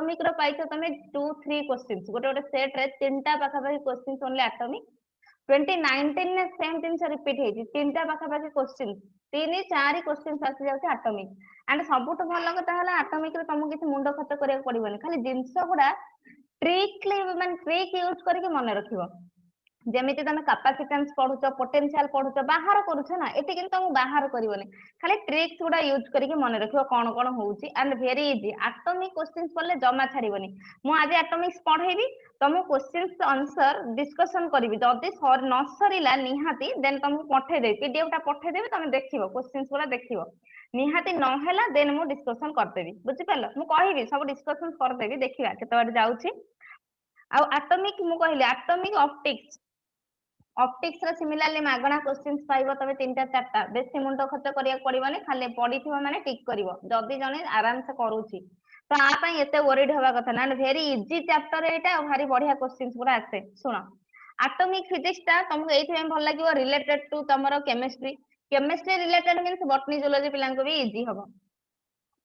Atomic रो पाइछो तमे 2-3 questions गोटे गोटे सेट रे तीनटा पाखापाखि क्वेश्चंस ओनली एटॉमिक 2019 में सेम जिनस रिपीट हेजी तीनटा पाखापाखि क्वेश्चंस 3-4 क्वेश्चंस आसी जाउछ एटॉमिक एंड सबुठ भल कथा हला एटॉमिक रे तुमको किछि मुंड खर्च करिया पड़िबनी खाली जिनस गुडा ट्रिकली माने ट्रिक यूज करके मन रखिबो जेमिति तमे कैपेसिटेंस पढुछ पोटेंशियल पढुछ बाहर करूछ ना एते किंतु तुम बाहर करबोनी खाली ट्रिक्स गुडा यूज करके मन रखिबो कोन कोन होउची and very easy atomic questions पढ़ले जमा छाड़ीबनी मु आज एटॉमिक्स पढेबी तुम क्वेश्चंस आंसर डिस्कशन करबी जदी न सरीला निहाती देन तुमको पठे देबी पीडीएफ टा पठे देबी तुम देखिबो क्वेश्चंस गुडा देखिबो निहाती न हैला देन मु डिस्कशन करदेबी बुझि पालो मु कहिबी सब डिस्कशन करदेबी देखिबा केते बार जाउची आ एटॉमिक मु कहली एटॉमिक ऑप्टिक्स रे सिमिलरली मागणा क्वेश्चंस पाइबो तबे 3-4टा बेसी मुंड खर्च करिया पड़िबनी खाली पढिथिबो माने टिक करिवो जदी जने आराम से करूची तो आ पई एते वरीड होबा कथा ना वेरी इजी चैप्टर एटा भारी बढ़िया क्वेश्चंस पूरा आसे सुनो एटॉमिक फिजिक्स ता तुमको एथि में भल लागिवो रिलेटेड टू तमरो chemistry related means botany zoology पिलांको भी इजी हबो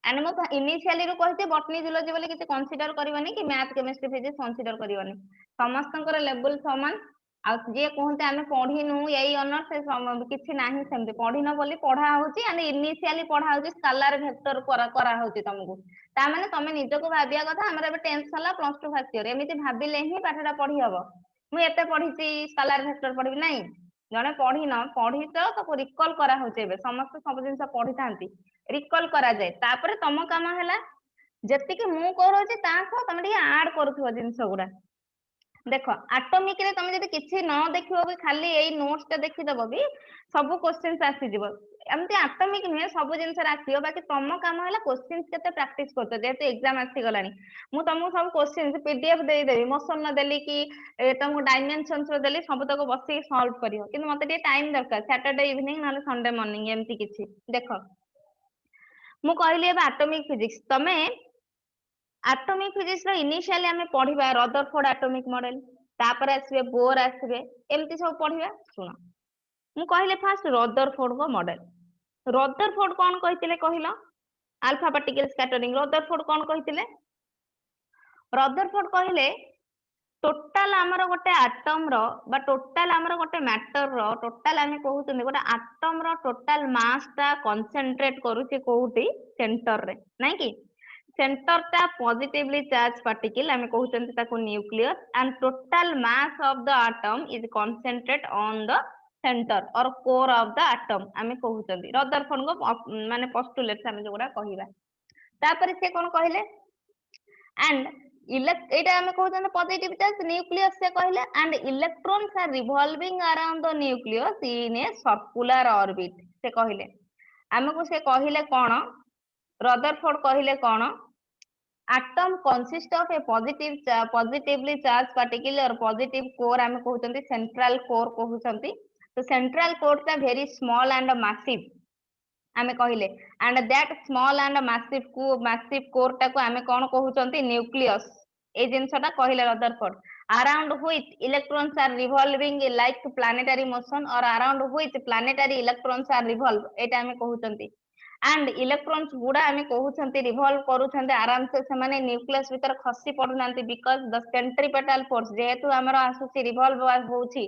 एंड मु इनिशियली रू कहते बॉटनी जूलॉजी बोले किसी कंसीडर करबनी कि मैथ केमिस्ट्री फिजिक्स कंसीडर करबनी समस्तंकर लेवल समान आ जे कहते आमे पढ़िनु एई ऑनर्स किछि नाही सेमते पढ़िनो बोली पढ़ा होची एंड इनिशियली पढ़ा होची स्केलर वेक्टर करा होची तुमको ता माने तमे निजको भाबिया कथा हमर एबे 10th साला प्लस 2 फर्स्ट ईयर एमिति भाबिले ही पाठटा पढ़ी हबो मु एते पढ़िची स्केलर वेक्टर पढ़बी नाही जने पढ़िनो पढ़ितो तो रिकॉल करा होची एबे समस्त सब जिंस पढ़ी थांती रिकॉल करा जाए तापर तम काम है जति मु करोची ता सह तमे टिके ऐड करूथबो जिंस गुडा देखो एटॉमिक रे तमे जदि किछि न देखिबो भी खाली एई नोट्स टा देखि दबो भी सब क्वेश्चंस आसी जिवो एमती एटॉमिक नुहे सब जिंस आसीबो बाकी तम काम है क्वेश्चंस केते प्रैक्टिस करतो जेते एग्जाम आसी गलानी मु तुमको सब क्वेश्चंस पीडीएफ दे देबी मोशन न देली कि तुमको डायमेंशंस रो देली सब तक बसी सॉल्व करियो किंतु मते टिके टाइम दरकार सैटरडे इवनिंग नाले संडे मॉर्निंग एमती किछि देखो मु कहली एबे एटॉमिक फिजिक्स तमे एटॉमिक फिजिक्स रो इनिशियली हमें पढ़िबा रदरफोर्ड एटॉमिक मॉडल तापर आसीबे बोर आसीबे एमती सब पढ़िबा सुनो मु कहले फास्ट रदरफोर्ड को मॉडल रदरफोर्ड कोन कहितिले कहिलो अल्फा पार्टिकल स्कैटरिंग रदरफोर्ड कोन कहितिले रदरफोर्ड कहले टोटल हमर गोटे एटम रो बा टोटल हमर गोटे मैटर रो टोटल हमें कहउतनी गोटे एटम रो टोटल मास ता कंसंट्रेट करूची कोउटी सेंटर रे नै कि सेंटर ता पॉजिटिवली चार्ज पार्टिकल हमें कहउचंती ताको nucleus and total mass of the atom is concentrate on the centre और कोर ऑफ द एटम हमें कहउचंती रदरफोर्ड को माने पोस्टुलेट्स हमें जोडा कहिबा तापर से कोन कहले एंड एटा हमें कहते पॉजिटिव चार्ज न्यूक्लियस से कहले and electrons are revolving around the nucleus in a circular orbit से कहले हमको से कहले कोन रदरफोर्ड कहले कोन atom consist of a positively charge particle और पॉजिटिव कोर हमें कहते सेंट्रल कोर कहते तो सेंट्रल कोर ता वेरी स्मॉल एंड मैसिव हमें कहले and that small and massive core टा को हमें कोन कहउचंती न्यूक्लियस ए जिंसटा कहले Rutherford around which electrons are revolving like planetary motion और around which planetary electrons are revolve एटा हमें कहउचंती एंड इलेक्ट्रॉन्स गुडा हमें कहउचंती रिवॉल्व करूचंती आराम से से माने न्यूक्लियस भीतर खसी पडुनांती बिकॉज़ द सेंट्रीपेटल फोर्स जेहेतु हमर आसुची रिवॉल्व होउची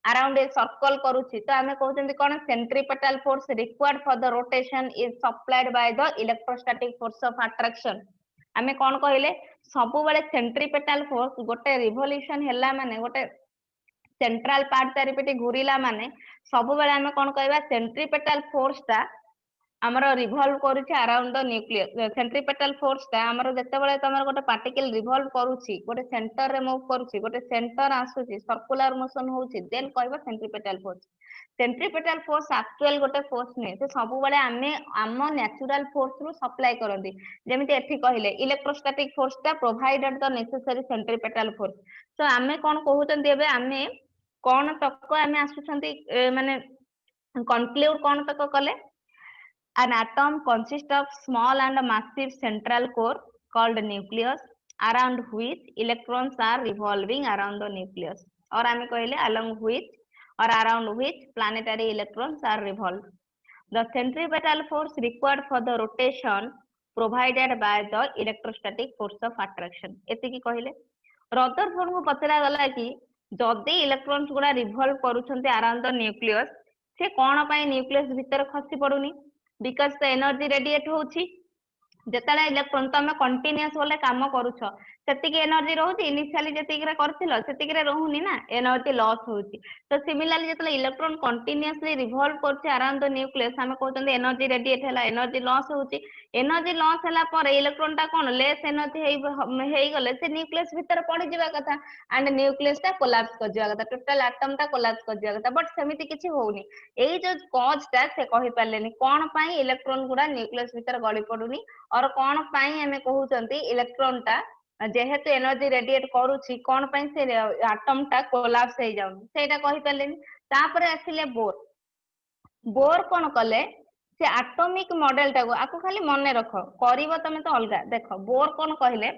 अराउंड ए सर्कल करूची तो हमें कहउचंती कोन centripetal force required for the rotation is supplied by the electrostatic force of attraction हमें कोन कहले सब बेले सेंट्रीपेटल फोर्स गोटे रिवोल्यूशन हैला माने गोटे सेंट्रल पार्ट चारिपटे घूरीला माने सब बेले हमें कोन कहबा सेंट्रीपेटल फोर्स ता हमर रिवॉल्व करूची around the nucleus centripetal force ता हमर जते बेले तमर गोटे पार्टिकल रिवॉल्व करूची गोटे सेंटर रे मूव करूची गोटे सेंटर आसुची सर्कुलर मोशन होउची देन कहबा centripetal force centripetal force actual गोटे फोर्स ने से सब बेले हमें आम नेचुरल फोर्स रु सप्लाई करंती जेमिति एठी कहले इलेक्ट्रोस्टैटिक फोर्स ता provided the necessary centripetal force so हमें कोन कहउचंती एबे हमें कोन तक हमें आसुचंती माने कंक्लूड कोन तक कले an atom consists of small and massive central core called nucleus around which electrons are revolving around the nucleus और हमें कहले along which or around which planetary electrons are revolved the centripetal force required for the rotation provided by the electrostatic force of attraction एतिकी कहले Rutherford को पचरा गला कि जदि electrons गुडा रिवॉल्व करूछन्ते अराउंड द न्यूक्लियस से कोन पई न्यूक्लियस भीतर खसी पडुनी बिकॉज़ द एनर्जी रेडिएट होउची जेतला इलेक्ट्रॉन तमे कंटीन्यूअस वाले काम करूछ सेतिकी एनर्जी रहउची इनिशियली जेतिकी रे करथिलो सेतिकी रे रहउनी ना एनर्जी लॉस होउची तो सिमिलरली जेतला इलेक्ट्रॉन कंटीन्यूअसली रिवॉल्व करछ अराउंड द न्यूक्लियस हमें कहतंते एनर्जी रेडिएट हैला एनर्जी लॉस होउची एनर्जी लॉस हैला पर इलेक्ट्रॉन ता कोन लेस एनर्जी हेई गले से न्यूक्लियस भीतर पड़ी जिबा कथा एंड न्यूक्लियस ता कोलैप्स कर जिबा कथा टोटल एटम ता कोलैप्स कर जिबा कथा बट सेमिति किछि होउनी एई जो कॉज ता से कहि पालेनी कोन पई इलेक्ट्रॉन गुडा न्यूक्लियस भीतर गळी पडुनी और कोन पई हमें कहउचंती इलेक्ट्रॉन ता जेहेतु एनर्जी रेडिएट करूची कोन पई से एटम ता कोलैप्स हे जाउ सेटा कहि पालेनी तापर आसिले बोर बोर कोन कले से एटॉमिक मॉडल टा को आको खाली मने रखो करिवो तमे तो अलगा देखो बोर कोन कहले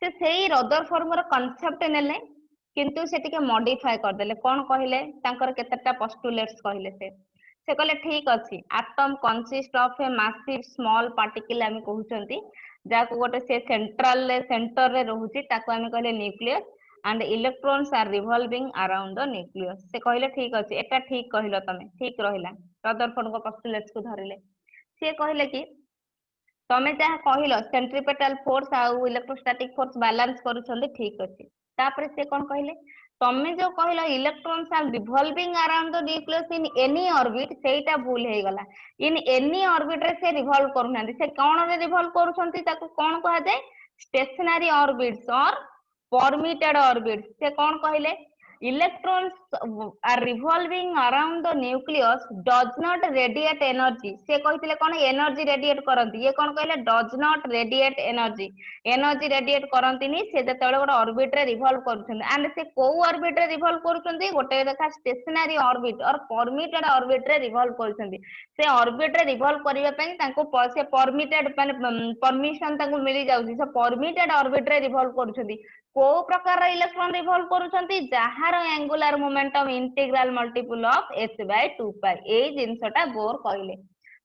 से सेही रदरफोर्ड रो कांसेप्ट नेले किंतु से टिके मॉडिफाई कर देले कोन कहले तांकर केतेटा पोस्टुलेट्स कहले से कहले ठीक अछि atom consist of a massive small particle हम कहउचंती जाको गोटे से सेंटर रे रहउची ताको हम कहले nucleus and electrons are revolving around the nucleus से कहले ठीक अछि एटा ठीक कहिलो तमे ठीक रहिला रदरफोर्ड को पोस्टुलेट्स को धरिले से कहले कि तमे जहा कहिलो सेंट्रीपेटल फोर्स आ इलेक्ट्रोस्टैटिक फोर्स बैलेंस करूछंदी ठीक अछि तापर से कोन कहले तमे जो कहिलो electrons are revolving around the nucleus in any orbit सेटा भूल हे गला इन एनी ऑर्बिट रे से रिवॉल्व करूनांदी से कोन रे रिवॉल्व करूछंती ताको कोन कहा जाय स्टेशनरी ऑर्बिट्स और परमिटेड ऑर्बिट्स से कोन कहले electrons are revolving around the nucleus does not radiate energy से कहितले कोन एनर्जी रेडिएट करंती ये कोन कहले does not radiate energy energy radiate करंतीनी से जेतेबेले गोटे ऑर्बिट रे रिवॉल्व करूछन एंड से को ऑर्बिट रे रिवॉल्व करूछंती गोटे देखा स्टेशनरी ऑर्बिट और परमिटेड ऑर्बिट रे रिवॉल्व करूछंती से ऑर्बिट रे रिवॉल्व करिवा पई तांको से परमिटेड माने परमिशन तांको मिली जाउची से परमिटेड ऑर्बिट रे रिवॉल्व करूछंती को प्रकार इलेक्ट्रॉन रिवॉल्व करूछंती जहार angular momentum integral multiple of h/2 pi ए जिंसटा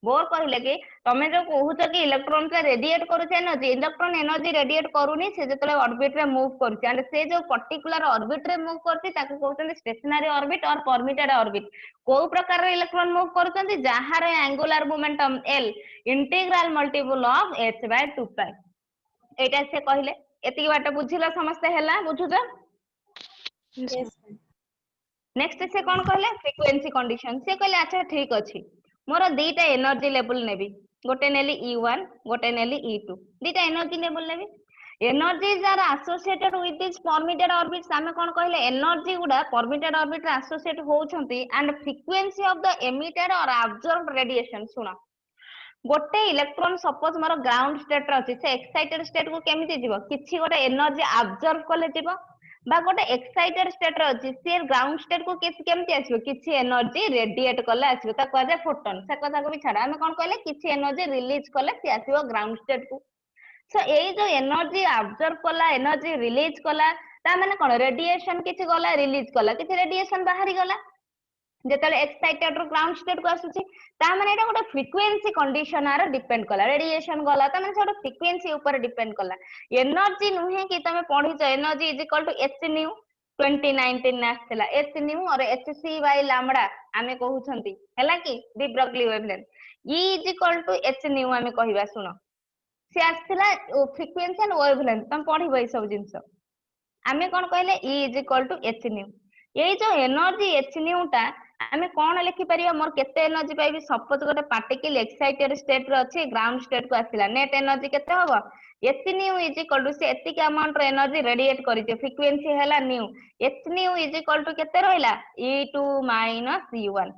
बोर कहले कि तमे जो कहूछ कि इलेक्ट्रॉन से रेडिएट करूछ एनर्जी इलेक्ट्रॉन एनर्जी रेडिएट करूनी से जतले ऑर्बिट रे मूव करूछ एंड से जो पर्टिकुलर ऑर्बिट रे मूव करती ताको कहउछन स्टेशनरी ऑर्बिट और परमिटेड ऑर्बिट को प्रकार इलेक्ट्रॉन मूव करूछंती जहार angular momentum l integral multiple of h/2 पाई एटा से कहले एतिकी बाटे बुझिला समस्या हैला बुझुछ नेक्स्ट से कोन कहले फ्रीक्वेंसी कंडीशन से कहले अच्छा ठीक अछि मोर दीटा एनर्जी लेवल नेबी गोटे नेली E1 गोटे नेली E2 दीटा एनर्जी लेवल नेबी energies are associated with this permitted orbits हमें कोन कहले एनर्जी गुडा परमिटेड ऑर्बिट रे एसोसिएट होउछंती and frequency of the emitted or absorbed radiation सुना गोटे इलेक्ट्रॉन सपोज मोर ग्राउंड स्टेट रे अछि से एक्साइटेड स्टेट को केमिति जीवो किछि गोटे एनर्जी अब्जॉर्ब करले जीवो बा गोटे एक्साइटेड स्टेट रे अछि से ग्राउंड स्टेट को केमिति आसीबो किछि एनर्जी रेडिएट करले आसीबो ता कहै जे फोटोन से कथा को भी छाड़ा हम कोन कहले किछि एनर्जी रिलीज करले से आसीबो ग्राउंड स्टेट को सो एई जो एनर्जी अब्जॉर्ब करला एनर्जी रिलीज करला ता माने कोन रेडिएशन किछि गला रिलीज करला किछि रेडिएशन बाहरी गला जेतले एक्साइटेड रो ग्राउंड स्टेट को आसुची ता माने एटा गोटे फ्रीक्वेंसी कंडीशन आर डिपेंड कला रेडिएशन गला ता माने सेटा फ्रीक्वेंसी ऊपर डिपेंड कला एनर्जी नुहे कि तमे पढी छ energy is equal to h nu 2019 ने आछला h न्यू और hc बाय लैम्बडा आमे कहउछंती हैला कि de Broglie wavelength e is equal to h nu आमे कहिबा सुनो से आछला फ्रीक्वेंसी एंड वेवलेंथ तम पढी बई सब जिंस आमे कोन कहले e is equal to h nu ये जो एनर्जी h न्यू ता आमे कोन लिखि परिया मोर केते एनर्जी पाइबी सपोज गोटे पार्टिकल एक्साइटेड स्टेट रे अछि ग्राउंड स्टेट को आसिला नेट एनर्जी केते होबो h nu is equal to से एतिक अमाउंट रे एनर्जी रेडिएट करिते फ्रीक्वेंसी हैला nu h nu is equal to केते रहला e2 e1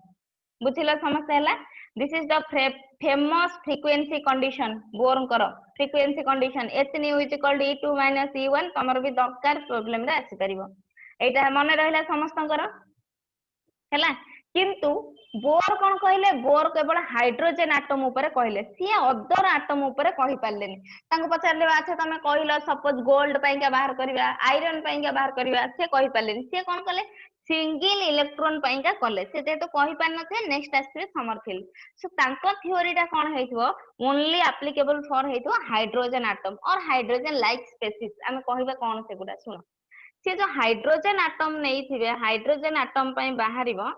बुझिला समस्या हैला this is the famous frequency condition Bohr करो frequency condition h nu is equal to e2 e1 तमर भी दरकार प्रॉब्लम रे आसी परिबो एटा मने रहला समस्तंकर हैला किंतु बोर कोन कहले बोर केवल हाइड्रोजन एटम ऊपर कहले सी अदर एटम ऊपर कहि पारलेनी तांको पचारले अच्छा तमे कहिलो सपोज गोल्ड पई के बाहर करबा आयरन पई के बाहर करबा से कहि पारलेनी से कोन कहले सिंगल इलेक्ट्रॉन पई का कले से जे तो कहि पार नथे नेक्स्ट आस्ते समरफील्ड सो तांको थ्योरी टा कोन हेइथबो ओनली एप्लीकेबल फॉर हेइथबो हाइड्रोजन एटम और हाइड्रोजन लाइक स्पेसीज आमे कहिबा कोन से गुडा सुनो से जो हाइड्रोजन एटम नहीं थिबे हाइड्रोजन एटम पई बाहरिबो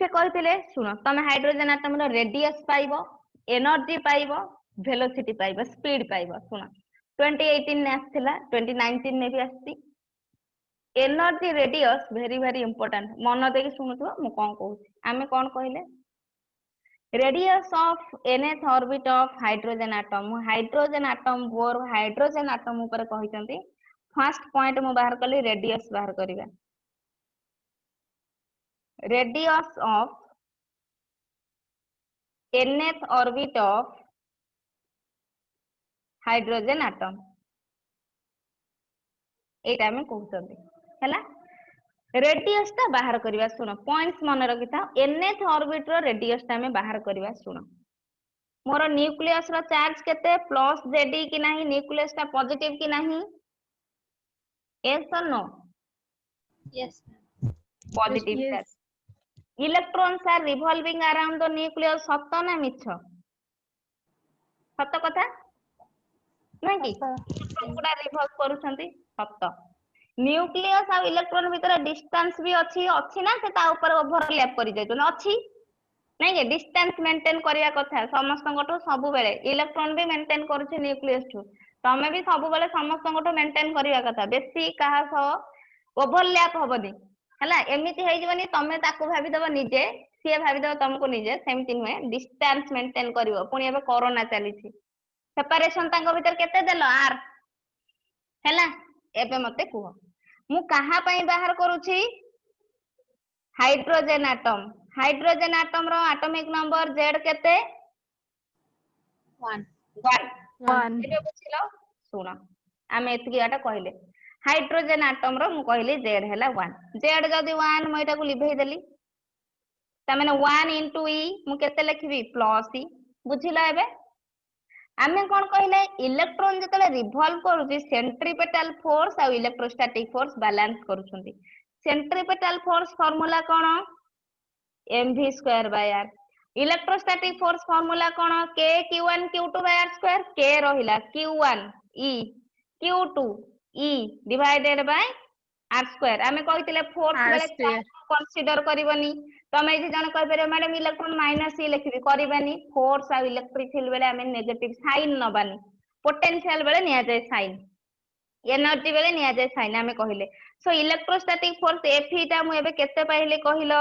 से कहते शुण तुम हाइड्रोजन आटम रेडियस पाइब एनर्जी पाइब वेलोसिटी पाइब स्पीड पाइब शुण 2018 में आसला 2019 में भी आसी energy radius very very important मन देकी शुणुथो मु कौन कहूँ आमे कौन कहले radius of nth orbit of hydrogen atom Bohr hydrogen atom ऊपर कहिसंती फर्स्ट पॉइंट मु बाहर कली रेडियस बाहर करिवा radius of nth orbit of hydrogen atom एटा में कहउछंती हैला रेडियस ता बाहर करबा सुनो पॉइंट्स मन रखिथा nth ऑर्बिट रो रेडियस ता में बाहर करबा सुनो मोर न्यूक्लियस रो चार्ज केते प्लस जेडी कि नाही न्यूक्लियस ता पॉजिटिव कि नाही यस और no Yes. Positive Yes. Charge electrons are revolving around the nucleus सत्य ना मिछ सत्य कथा नहीं कि इलेक्ट्रॉन गुडा रिवॉल्व करूछंती सत्य न्यूक्लियस आ इलेक्ट्रॉन भीतर डिस्टेंस भी अछि ना से ता ऊपर ओवरलैप करि जाय अछि नहीं कि डिस्टेंस मेंटेन करिया कथा समस्तंगठो सब बेले इलेक्ट्रॉन भी मेंटेन करूछ न्यूक्लियस ठू तमे भी सब बेले समस्तंगठो मेंटेन करिया कथा बेसी कहा सो ओवरलैप होबनी हला एमिति हेइ जबनी तमे ताको भाबी दबो निजे सिए भाबी दबो तुमको निजे सेमति नुहे डिस्टेंस मेंटेन करिवो पुनी एबे कोरोना चली छी सेपरेशन तांको भीतर केते देलो आर हैला एबे मते कुह मु कहा पई बाहर करूची हाइड्रोजन एटम रो एटॉमिक नंबर z केते 1. 1 एबे बुझिलो सुनो आमे एतकी आटा कहले हाइड्रोजन एटम रो मु कहली z हैला 1 z जदी 1 म एटा को लिभेई देली त माने 1 * e मु केते लिखबी प्लस e बुझिलो एबे आमे कोन कहले इलेक्ट्रॉन जतले रिवॉल्व करूची सेंट्रीपेटल फोर्स आ इलेक्ट्रोस्टैटिक फोर्स बैलेंस करूछंती सेंट्रीपेटल फोर्स फार्मूला कोन mv²r इलेक्ट्रोस्टैटिक फोर्स फार्मूला कोन k q1 q2/r² k रहिला q1 e q2 e divided by r² आमे कहितले फोर्स बेले कंसीडर करबनी तमे जे जन कहि परबे मैडम इलेक्ट्रॉन माइनस ई लिखबी करबानी फोर्स आ इलेक्ट्रिक फील्ड बेले आमे नेगेटिव साइन नबानी पोटेंशियल बेले निया जाय साइन एनर्जी बेले निया जाय साइन आमे कहिले सो इलेक्ट्रोस्टैटिक फोर्स F टा मु एबे केते पाइले कहिलो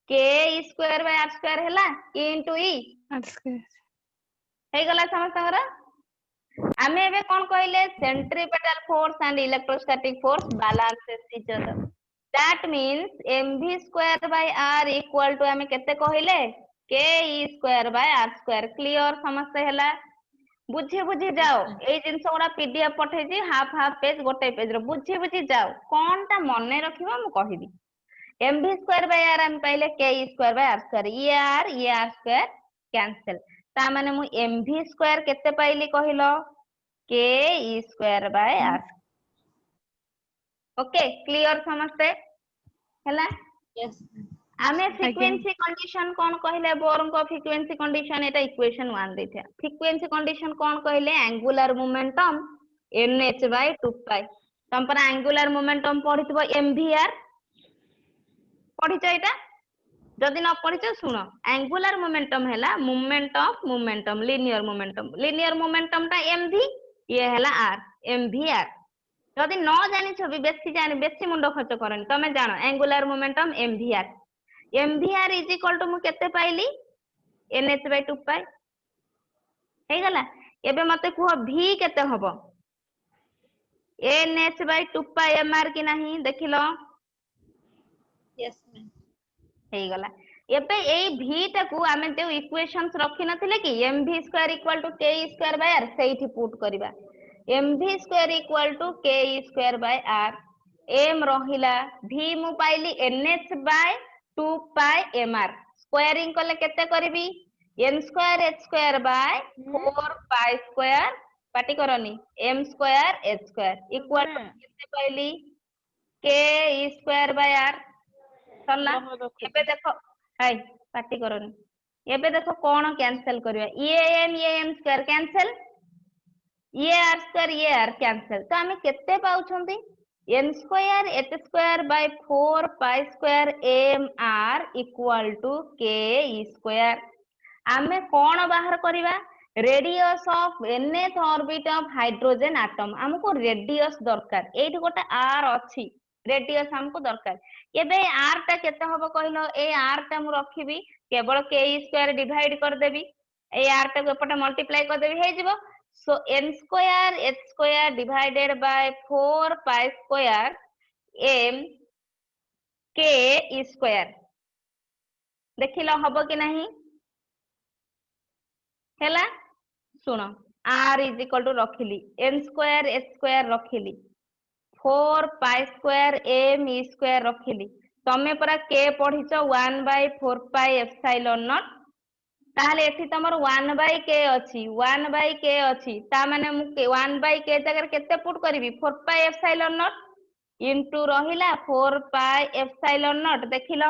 k²/r² हैला e * e r² हे गला समस्तरा आमे एबे कोन कहिले centripetal force and electrostatic force balances each other that means mv²/r equal to आमे केते कहिले ke²/r² क्लियर समस्त हैला बुझी जाओ ए जिंस गुडा पीडीएफ पठै छी हाफ पेज गोटे पेज रो बुझी जाओ कोन ता मने रखिबो मु कहिबी mv²/r हम पहिले ke²/r² ये r² कैंसिल ता माने मु mv² केते पाइली कहिलो ke²/r ओके क्लियर समस्ते हैला Yes. आमे फ्रीक्वेंसी कंडीशन कोन कहले बोर्न को फ्रीक्वेंसी कंडीशन एटा इक्वेशन 1 देथिया फ्रीक्वेंसी कंडीशन कोन कहले एंगुलर मोमेंटम nh/2π तम पर एंगुलर मोमेंटम पढितबो mvr पढिछ एटा जदि न पढिछ सुनो एंगुलर मोमेंटम हैला movement of momentum linear momentum ता mv ये हैला r mvr जदि न जानि छबि बेसी मुंडो खर्च करनी तमे जानो angular momentum mvr is equal to मु केते पाइली nh/2π हे गला एबे मते कुह v केते हबो nh/2π mr कि नाही देखिलो Yes, ma'am. हे गला एबे एई v टाकू आमे जो इक्वेशंस रखि नथिले कि mv² = ke²/r सेइठी पुट करबा mv² = ke²/r m रहिला v मु पाइली nh/2π mr स्क्वायरिंग कले केते करबी m²h²/4π² पाटी करनी m² h² इक्वल केते पाइली k e square by r सरला एबे देखो हाय पार्टी करनी एबे देखो कौन कैंसिल करबा ये m स्क्वायर कैंसिल ये r स्क्वायर ये r कैंसिल तो हमें केते पाउछंती n square h square by 4 pi square m r equal to k e square आमे कौन बाहर करबा radius of nth orbit of hydrogen atom हमको रेडियस दरकार एठी गोटा r अछि रेडियस हमको दरकार एबे r टा केते हबो कहलो ए r टा मु रखिबी केवल k स्क्वायर डिवाइड कर देबी ए r टा को एपटे मल्टीप्लाई कर देबी हे जिवो so n square h square divided by 4 pi square m k square देखिलो हबो कि नहीं हैला सुनो r इज इक्वल टू रखिली n स्क्वायर h स्क्वायर रखिली 4 pi square m e square रखिली तमे परा k पढिचो 1 by 4 pi epsilon नॉट ताहले एठी तमर 1 by k अछि 1 by k अछि ता माने मु 1 by k जगह केते पुट करबी 4 pi epsilon नॉट इनटू रहिला 4 pi epsilon नॉट देखिलो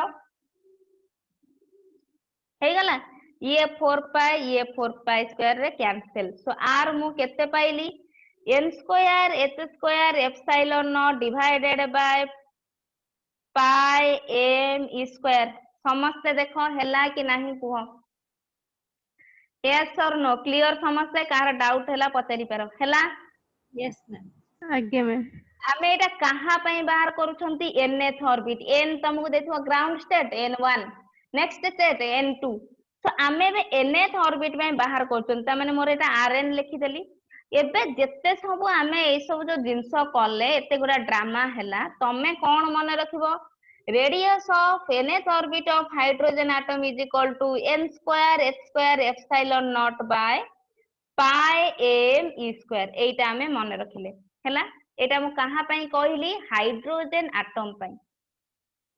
हे गला ये 4 pi स्क्वायर रे कैंसिल सो r मु केते पाइली n square h square epsilon not divided by pi m e square समस्त देखो हैला कि नहीं कुह यस और नो क्लियर समस्त कार डाउट हैला पचारि पारो हैला यस मैम आगे में हमें एटा कहा पई बाहर करूछंती nth ऑर्बिट n तुमको देखो ground state n1 next state n2 तो आमे बे nth ऑर्बिट में बाहर करछन त माने मोर एटा rn लिखि देली एबे जेते सब आमे ए सब जो जिंस कले एते गुडा ड्रामा हैला तमे कोन मन रखिबो radius of nth orbit of hydrogen atom is equal to n square h square epsilon naught by pi m e square एटा आमे मन रखिले हैला एटा मु कहा पई कहली हाइड्रोजन एटम पई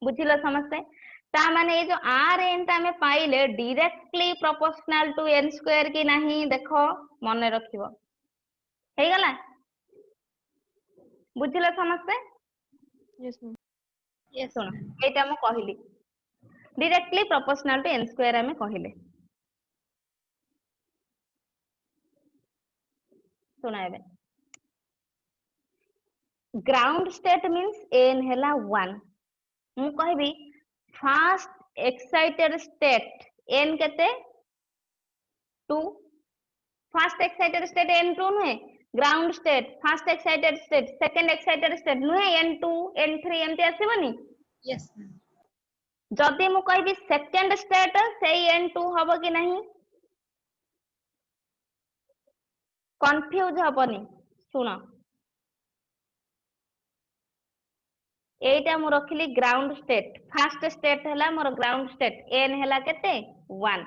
बुझिलो समझते ता माने ये जो r n ता में पाइले directly proportional to n square की नहीं देखो मन रखिबो हे गला बुझिलो समझते यस मैम यस सुनो एटा मु कहली directly proportional to n square हमें कहले सुना एबे ग्राउंड स्टेट मींस n हैला 1 मु कहबी फर्स्ट एक्साइटेड स्टेट n केते 2 फर्स्ट एक्साइटेड स्टेट n2 नुहे ground state first excited state second excited state नुहे n2 n3 एमती आसीबनी यस मैम जदि मु कहबी सेकंड स्टेट सेई n2 हबो कि नहीं कंफ्यूज हबनी सुनो एटा मु रखिली ग्राउंड स्टेट फर्स्ट स्टेट हैला मोर ग्राउंड स्टेट n हैला केते 1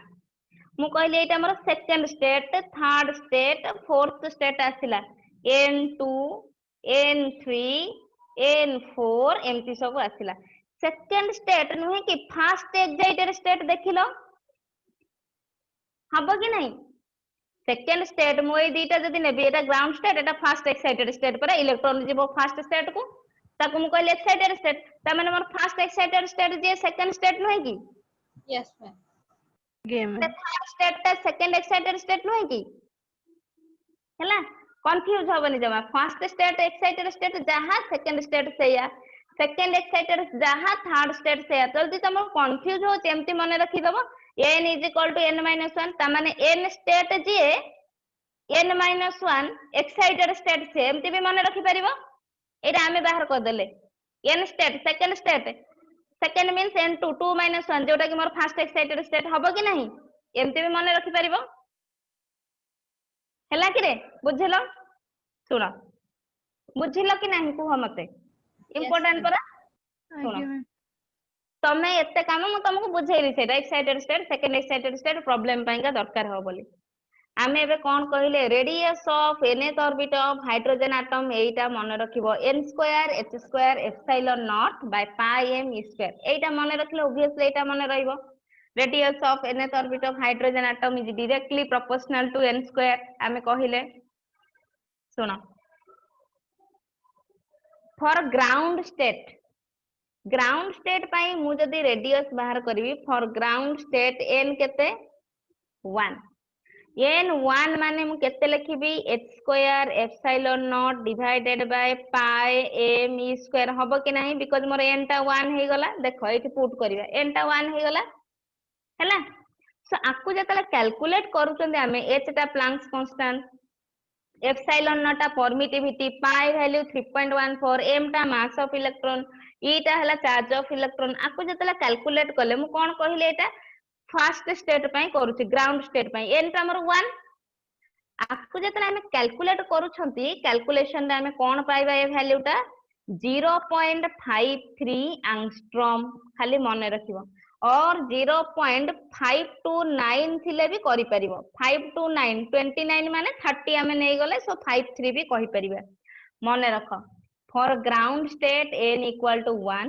मु कहली एटा मोर second state third state fourth state आसिला n2 n3 n4 एमती सब आसिला सेकंड स्टेट नुहे कि फर्स्ट एक्साइटेड स्टेट देखिलो हबो कि नहीं सेकंड स्टेट मु ए दीटा जदी नेबी एटा ग्राउंड स्टेट एटा फर्स्ट एक्साइटेड स्टेट पर इलेक्ट्रॉन जीवो फर्स्ट स्टेट को ताको मु कहले एक्साइटेड स्टेट ता माने मोर फर्स्ट एक्साइटेड स्टेट जे सेकंड स्टेट नुहे कि यस मैम गेम में थर्ड स्टेट ता सेकंड एक्साइटेड स्टेट नुहे कि हैला कंफ्यूज होबनी जमा फर्स्ट स्टेट एक्साइटेड स्टेट जहां सेकंड स्टेट सेया सेकंड एक्साइटेड जहां थर्ड स्टेट सेया जल्दी तम कंफ्यूज हो एमती मन रखि दबो n is equal to n - 1 ता माने n स्टेट जे n - 1 एक्साइटेड स्टेट से एमती भी मन रखि परिबो एटा हमें बाहर कर देले n state second means n2 2 - 1 जोटा कि मोर फर्स्ट एक्साइटेड स्टेट हबो कि नहीं एमती भी मन रखि परिबो हैला कि रे बुझिलो सुनो बुझिलो कि नहीं कुह मते इंपोर्टेंट परा आगे में तमे एते काम मु तुमको बुझेली सेटा excited state second excited state problem पाइका दरकार हो बोली आमे एबे कोन कहिले radius of nth orbit of hydrogen atom एटा मन रखिबो n square h square epsilon naught by pi m square एटा मन रखले ऑब्वियसली एटा मन रहइबो radius of nth orbit of hydrogen atom is directly proportional to n square आमे कहिले सुनो for ground state ground state पाई मु जदी रेडियस बाहर करबी फॉर ग्राउंड स्टेट n केते 1 n1 माने मु केते लिखिबी h square epsilon not divided by pi m e square हबो कि नाही बिकॉज़ मोर n टा 1 हे गला देखो एठी पुट करिवा n टा 1 हे गला हैला सो आकु जतले कैलकुलेट करूचंदे हमें h टा Planck's constant epsilon not permittivity pi value 3.14 m टा मास ऑफ इलेक्ट्रॉन ईटा हला चार्ज ऑफ इलेक्ट्रॉन आकु जतले कैलकुलेट करले मु कोन कहिले एटा फर्स्ट स्टेट पई करूची ग्राउंड स्टेट पई n टा हमर 1 आकु जतले हमें कैलकुलेट करूछंती कैलकुलेशन रे हमें कोन पाइबा ए वैल्यू टा 0.53 एंगस्ट्रॉम खाली मन रखिबो और 0.529 थिले भी करि परिबो 529 29 माने 30 हमें नै गले सो 53 भी कहि परिबा मन रख for ground state n equal to 1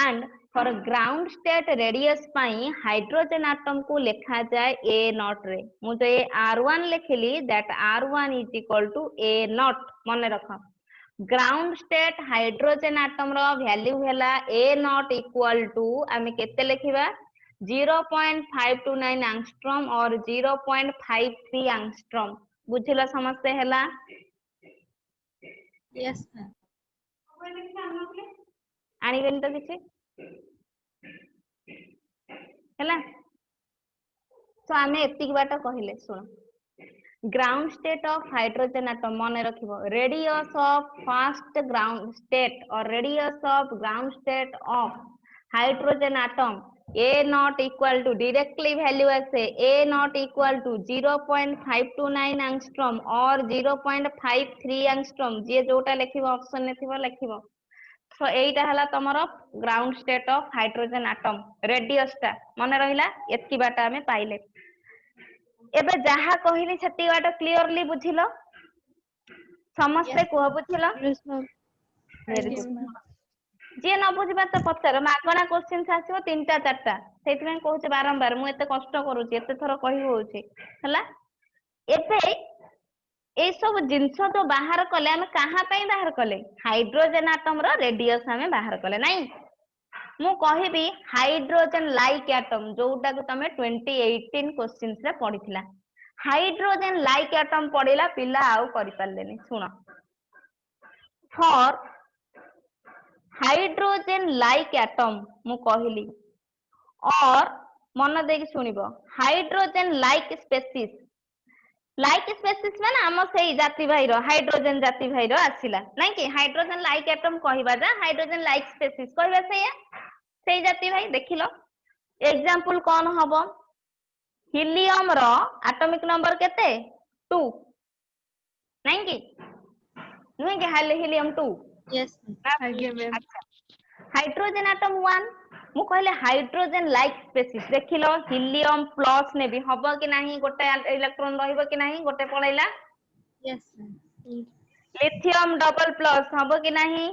and for ground state radius पाई हाइड्रोजन एटम को लिखा जाए a नॉट रे मु जो ये r1 लिखिली that r1 is equal to a naught मन रख ग्राउंड स्टेट हाइड्रोजन एटम रो वैल्यू हैला a नॉट इक्वल टू आमे केते लिखिबा 0.529 एंगस्ट्रॉम और 0.53 एंगस्ट्रॉम बुझिला समस्या हैला Yes, ma'am. आनी बेन तो किछि हैला तो आमे एतिक बाटा कहिले सुन ground state of hydrogen atom मन रखिबो radius of first ground state और radius of ground state of hydrogen atom a not equal to directly value आसे a not equal to 0.529 angstrom और 0.53 एंगस्ट्रॉम जे जोटा लिखिबो ऑप्शन ने थिबो लिखिबो सो एटा हला तमरो ground state of hydrogen atom radius टा मन रहिला एतकी बाटा हमें पाइले एबे जहा कहिली छती बाटा क्लियरली बुझिलो समस्ते को बुझिलो Yes, ma'am. Very Yes, good ma'am. जे न बुझिबा त पचार मागणा क्वेश्चन आसीबो 3टा 4टा सेति में कहूचे बारंबार मु एते कष्ट करूची एते थरो कहि होउची हला एते ए सब जिंस तो बाहर कले हम कहा पई बाहर कले हाइड्रोजन एटम रो रेडियस हमें बाहर कले नहीं मु कहिबी हाइड्रोजन लाइक एटम जोटा को तमे 2018 क्वेश्चंस रे पढिथिला हाइड्रोजन लाइक एटम पढिला पिला आउ करि पालेनी सुनो फॉर हाइड्रोजन लाइक एटम मु कहिली और मन देकी सुनिबो हाइड्रोजन लाइक स्पेसीज माने हम सेही जाति भाई रो हाइड्रोजन जाति भाई रो आसिला नै कि हाइड्रोजन लाइक एटम कहिबा जा हाइड्रोजन लाइक स्पेसीज कहिबा सेही जाति भाई देखिलो एग्जांपल कोन हबो हीलियम रो एटॉमिक नंबर केते 2 नै कि नुहे कि helium 2 Yes, ma'am. Again, ma'am. अच्छा हाइड्रोजन एटम 1 मु कहले हाइड्रोजन लाइक स्पेसीज देखिलो हीलियम प्लस ने भी हबो कि नाही गोटे इलेक्ट्रॉन रहइबो कि नाही गोटे पळैला Yes, ma'am. Lithium double plus हबो कि नाही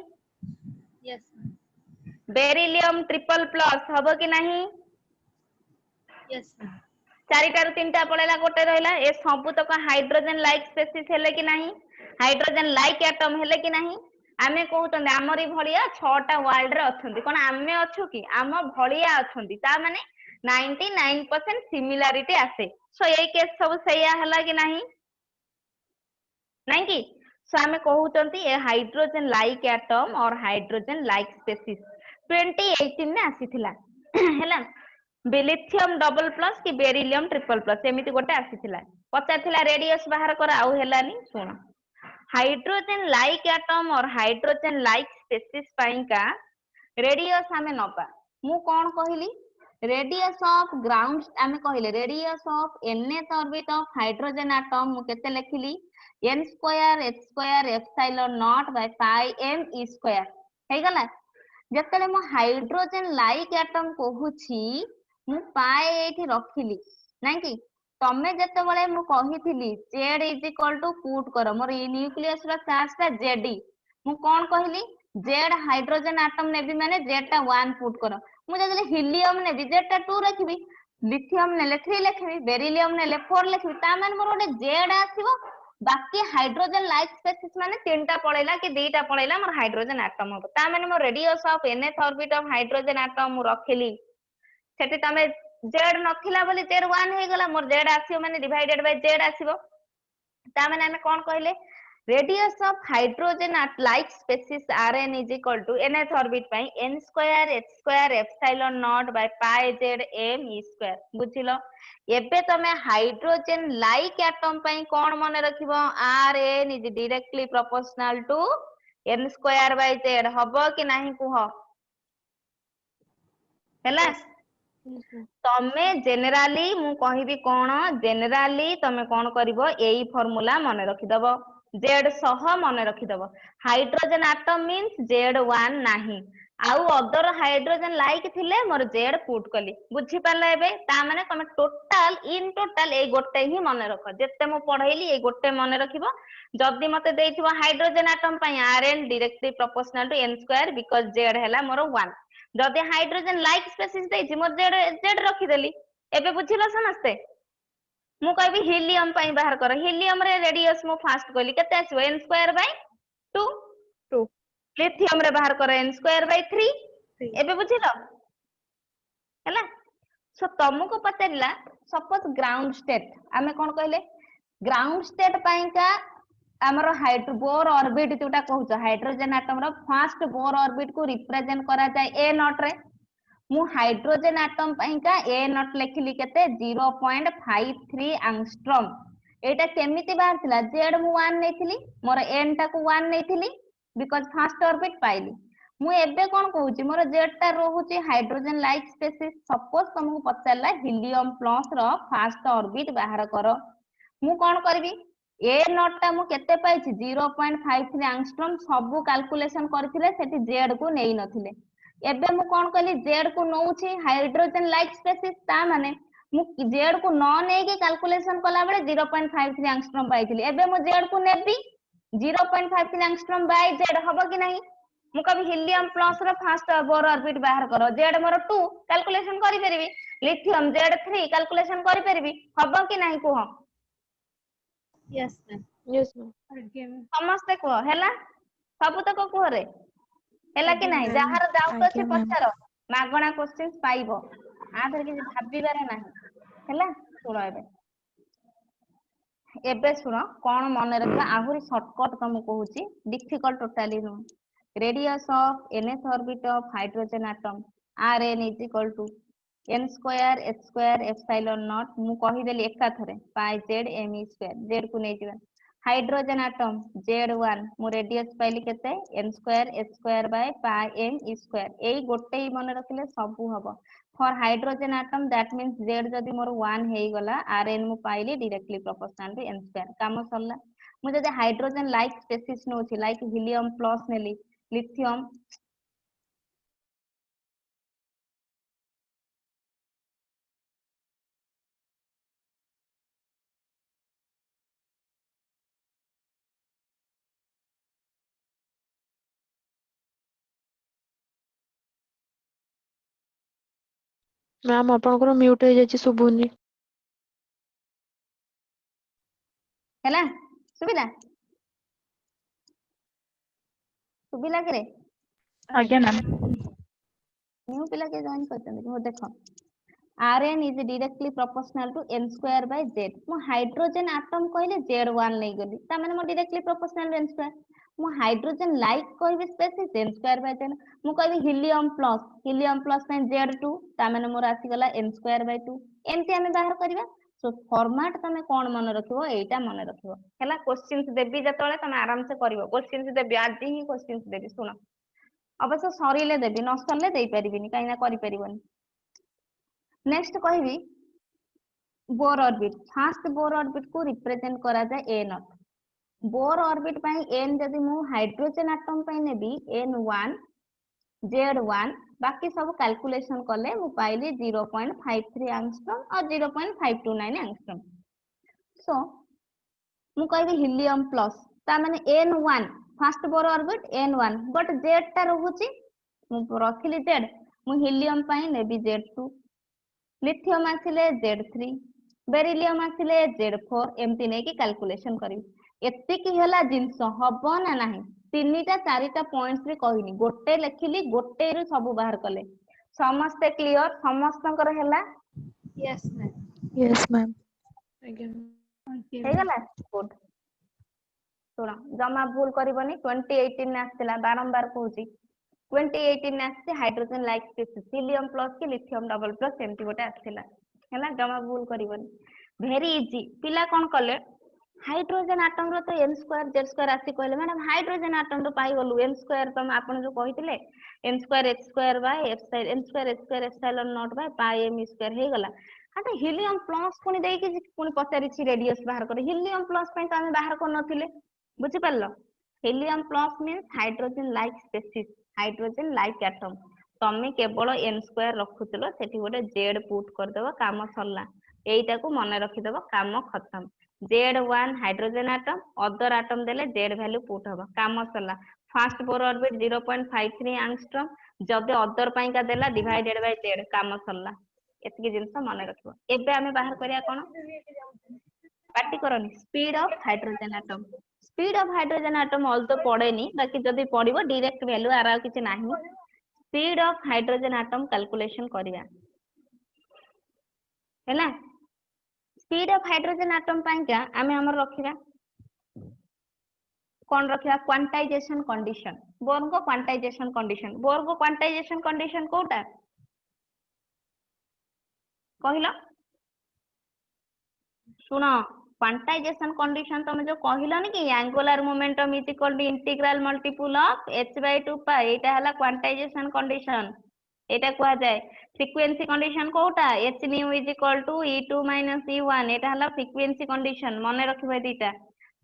Yes, ma'am. Beryllium triple plus हबो कि नाही Yes, ma'am. चारिटारु तीनटा पळैला गोटे रहला ए सब तक हाइड्रोजन लाइक स्पेसीज हेले कि नाही हाइड्रोजन लाइक एटम हेले कि नाही आमे कहउतंदे हमरी भलिया 6टा वर्ल्ड रे अछंती कोन आमे अछु कि आम भलिया अछंती ता माने 99% सिमिलरिटी आसे सो ए केस सब सैया हला कि नाही नहीं कि सो आमे कहउतंती ए हाइड्रोजन लाइक एटम और हाइड्रोजन लाइक स्पेसीज 2018 में आसीथिला हैला लिथियम डबल प्लस कि बेरिलियम ट्रिपल प्लस एमिति गोटे आसीथिला पचारथिला रेडियस बाहर कर आउ हेलानी सुन हाइड्रोजन लाइक एटम और हाइड्रोजन लाइक स्पेसीज पाई का रेडियस हमें नबा मु कोन कहिली रेडियस ऑफ ग्राउंड आमे कहिले radius of nth orbit of hydrogen atom मु केते लिखिली n square h square epsilon naught by pi m e square हे गला जतले मु हाइड्रोजन लाइक एटम कहूची मु पाए एठी रखिली नै कि तमे जते बळे मु कहिथिली z is equal to put करो मोर न्यूक्लियस रा चार्ज ता zd मु कोन कहिली z हाइड्रोजन एटम नेबी माने z टा 1 पुट करो मु जतले हीलियम नेबी z टा 2 रखिबी लिथियम नेले 3 लिखिबी बेरिलियम नेले 4 लिखिबी ता माने मोर ओडे z आसीबो बाकी हाइड्रोजन लाइक स्पेसिस माने तीनटा पळेला कि दीटा पळेला मोर हाइड्रोजन एटम हो ता माने मोर radius of nth orbit of hydrogen atom मु रखिली सेठी तमे z नथिला बोली z1 हे गला मोर z आसीओ माने डिवाइडेड बाय z आसीबो ता माने हमें कोन कहले radius of hydrogen at like species Rn is equal to nth orbit by n square h square epsilon naught by pi z m e square बुझिलो एबे तमे हाइड्रोजन लाइक एटम पई कोन मने रखिबो Rn is directly proportional to n square by z हबो कि नाही कुह हैला Yes, ma'am. तमे जेनेराली मु कहिबी कोन जेनेराली तमे कोन करिवो एई फार्मूला मने रखिदबो z सह मने रखिदबो हाइड्रोजन एटम मींस z1 नाही आउ अदर हाइड्रोजन लाइक थिले मोर z पुट कली बुझी पाला एबे ता माने तमे टोटल इन टोटल ए गोटे ही मने रख जेते मु पढैली ए गोटे मने रखिबो जदी मते देइथिबो हाइड्रोजन एटम पई Rn directly proportional to n square because z हैला मोर 1 जदि हाइड्रोजन लाइक स्पेसिस देछि मोर जेड रखिदेली एबे बुझिलो समस्ते मु कहबी हीलियम पई बाहर कर हीलियम रे रेडियस मु फास्ट कहली केते आसीबो n स्क्वायर बाय 2 2. लिथियम रे बाहर कर n स्क्वायर बाय 3 3. एबे बुझिलो हैला सो तुमको पचरला सपोज ग्राउंड स्टेट आमे कोन कहले ग्राउंड स्टेट पई का हमर हाइड्रो बोर ऑर्बिट जोटा कहउछ hydrogen atom row first Bohr orbit को रिप्रेजेंट करा जाय ए नॉट रे मु हाइड्रोजन एटम पई का ए नॉट लिखली केते 0.53 एंगस्ट्रॉम एटा केमिति बाहर थिला जेड मु 1 नेथिली मोर एन टा को 1 नेथिली बिकॉज़ फर्स्ट ऑर्बिट पाइली मु एबे कोन कहउची मोर जेड टा रहउची हाइड्रोजन लाइक स्पेसिस सपोज तुमको पचरला हीलियम प्लस रो फर्स्ट ऑर्बिट बाहर करो मु कोन करबी ए नॉट टा मु केते पाइछि 0.53 एंगस्ट्रॉम सब कैलकुलेशन करथिले सेठी जेड को नेई नथिले एबे मु कोन कहली जेड को नउछि हाइड्रोजन लाइक स्पेसिस ता माने मु जेड को न नेई के कैलकुलेशन कला बेले 0.53 एंगस्ट्रॉम पाइथिली एबे मु जेड को नेबी 0.53 एंगस्ट्रॉम बाय जेड हबो कि नाही मु कभी हीलियम प्लस रो फर्स्ट बोर ऑर्बिट बाहर करो जेड मोर 2 कैलकुलेशन करि परबी लिथियम जेड 3 कैलकुलेशन करि परबी हबो कि नाही कुह Yes, ma'am. Yes, ma'am. Again. समस्ते कह हैला सब तक कह रे हैला कि नाही जहार डाउट अछि पचार मागणा क्वेश्चंस पाइबो आधर कि भाबिबारे नाही हैला सुनो एबे सुनो कोन मन रखा आहुरी शॉर्टकट तुम कहूची difficult totally no radius of nth orbit of hydrogen atom Rn is equal to n square h square epsilon naught मु कहि देली एका थरे pi z m e square z को नै जिबा हाइड्रोजन एटम z1 मु रेडियस पाइली केते n square h square by pi m e square एई गोटे ही मन रखिले सबु हबो for hydrogen atom that means z जदी मोर 1 हेई गला Rn मु पाइली directly proportional to n square काम सरला मु जदी हाइड्रोजन लाइक स्पेसिस नोची लाइक हीलियम प्लस नेली लिथियम मैम आपनकर म्यूट हो जाछि सुबुनी हैला सुबिला सुबिला करे आज्ञा मैम न्यू पिला के जॉइन करछन हो देखो Rn is directly proportional to n square by z मो हाइड्रोजन एटम कहले z1 नै गली ता माने मो डायरेक्टली प्रोपोर्शनल n स्क्वायर मो हाइड्रोजन लाइक कहबे स्पेसिस n स्क्वायर by 10 मो कहबी हीलियम प्लस में z2 ता माने मोर आसी गला n स्क्वायर by 2 एमती हमें बाहर करबा सो फॉर्मेट तमे कोन मन रखिबो एटा मन रखिबो हैला क्वेश्चंस देबी जतले तमे आराम से करबो क्वेश्चंस देबी आज ही क्वेश्चंस देबी सुनो अवश्य सरीले देबी न सरले देई परिबिनी काइना करि परिबनी नेक्स्ट कहबी Bohr orbit first Bohr orbit को रिप्रेजेंट करा जाय ए नॉट बोर ऑर्बिट पई n जदी मु हाइड्रोजन एटम पई नेबी n1 z1 बाकी सब कैलकुलेशन कले मु पाइली 0.53 एंगस्ट्रॉम और 0.529 एंगस्ट्रॉम सो मु कहबी हीलियम प्लस ता माने n1 first Bohr orbit n1 but z ता रहूची मु रखिली z मु हीलियम पई नेबी z2 lithium आसिले z3 beryllium आसिले z4 एमती नै कि कैलकुलेशन करी एतिकी ହେଲା ଜିନିଷ ହବ ନା ନାହିଁ ତିନିଟା ଚାରିଟା ପଏଣ୍ଟସ୍ ବି କହିନି ଗୋଟେ ଲେଖିଲି ଗୋଟେରୁ ସବୁ ବାହାର କଲେ ସମସ୍ତେ କ୍ଲିୟର ସମସ୍ତଙ୍କର ହେଲା Yes, ma'am. Yes, ma'am. ଆଜ୍ଞା Okay, ma'am. ହେଇଗଲା ଗୁଡ୍ ଶୁଣ ଜମା ଭୁଲ କରିବନି 2018 ରେ ଆସିଥିଲା ବାରମ୍ବାର କହୁଛି 2018 ରେ ଆସିଛି hydrogen like species helium plus କି ଲିଥିୟମ ଡବଲ ପ୍ଲସ୍ ଏମିତି ଗୋଟେ ଆସିଥିଲା ହେଲା ଜମା ଭୁଲ କରିବନି ଭେରି ଇଜି ପିଲା କଣ କଲେ ହାଇଡ୍ରୋଜେନ ଆଟମ ର ତ n ସ୍କ୍ୱାର z ସ୍କ୍ୱାର ଆସି କହିଲେ ମ୍ୟାଡାମ ହାଇଡ୍ରୋଜେନ ଆଟମ ର ପାଇଗଲୁ n ସ୍କ୍ୱାର ତମ ଆପଣ ଯୋଉ କହିଥିଲେ n square h square Bai n square h square Epsilon not Bai ପାଇ m ସ୍କ୍ୱାର ହେଇଗଲା ଆରେ ହିଲିୟମ ପ୍ଲସ୍ ପୁଣି ଦେଇକି ପୁଣି ପଚାରିଛି ରେଡିୟସ୍ ବାହାର କରି ହିଲିୟମ ପ୍ଲସ୍ ପାଇଁ ତ ଆମେ ବାହାର କରିନଥିଲେ ବୁଝିପାରିଲ helium plus means hydrogen like species hydrogen like atom ତମେ କେବଳ n ସ୍କ୍ୱାର ରଖୁଥିଲ ସେଠି ଗୋଟେ z ପୁଟ୍ କରିଦବ କାମ ସରିଲା ଏଇଟାକୁ ମନେ ରଖିଦବ କାମ ଖତମ Z1 hydrogen atom other atom ଦେଲେ Z ଭ୍ୟାଲୁ ପୁଟ୍ ହବ କାମ ସରିଲା ଫାଷ୍ଟ ବୋର ଅର୍ବିଟ 0.53 ଆଙ୍ଗଷ୍ଟ୍ରମ ଯଦି ଅଦର ପାଇଁକା ଦେଲା ଡିଭାଇଡେଡ ବାଇ Z କାମ ସରିଲା ଏତିକି ଜିନିଷ ମନେ ରଖିବ ଏବେ ଆମେ ବାହାର କରିବା କଣ ପାଟି କରନି speed of hydrogen atom speed of hydrogen atom ଅଲଦୋ ପଡେନି ବାକି ଯଦି ପଡିବ ଡିରେକ୍ଟ ଭ୍ୟାଲୁ ଆର ଆଉ କିଛି ନାହିଁ speed of hydrogen atom calculation କରିବା ହେଲା ସ୍ପିଡ ଅଫ ହାଇଡ୍ରୋଜେନ ଆଟମ ପାଇଁକା ଆମେ ଆମର ରଖିବା କଣ ରଖିବା quantization condition Bohr's quantization condition Bohr's quantization condition କୋଉଟା କହିଲ ଶୁଣ କ୍ୱାଣ୍ଟାଇଜେସନ କଣ୍ଡିସନ ତମେ ଯୋଉ କହିଲନି କି angular momentum is equal to integral multiple of h/2 pi ଏଇଟା ହେଲା କ୍ୱାଣ୍ଟାଇଜେସନ କଣ୍ଡିସନ ଏଇଟା କୁହାଯାଏ frequency condition କୋଉଟା h nu is equal to e2 minus e1 ଏଟା ହେଲା frequency condition ମନେ ରଖିବ ଏ ଦିଟା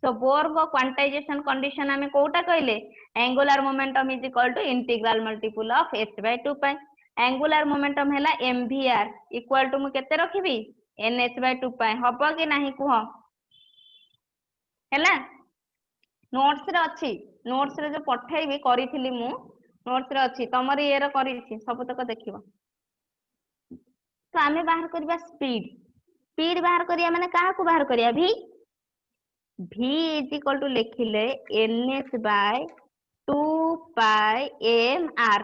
so ବୋର୍ଗ quantization condition ଆମେ କୋଉଟା କହିଲେ angular momentum is equal to integral multiple of h/2 ପାଇ angular momentum ହେଲା mvr equal to ମୁଁ କେତେ ରଖିବି nh/2 ପାଇ ହବ କି ନାହିଁ କୁହ ହେଲା ନୋଟ୍ସ ରେ ଅଛି ନୋଟ୍ସ ରେ ଯୋଉ ପଠେଇବି କରିଥିଲି ମୁଁ ନୋଟ୍ସ ରେ ଅଛି ତମର ଇଏର କରିଛି ସବୁତକ ଦେଖିବ ତ ଆମେ ବାହାର କରିବା ସ୍ପିଡ ସ୍ପିଡ ବାହାର କରିବା ମାନେ କାହାକୁ ବାହାର କରିବା v v is equal to ଲେଖିଲେ nh by 2 pi m r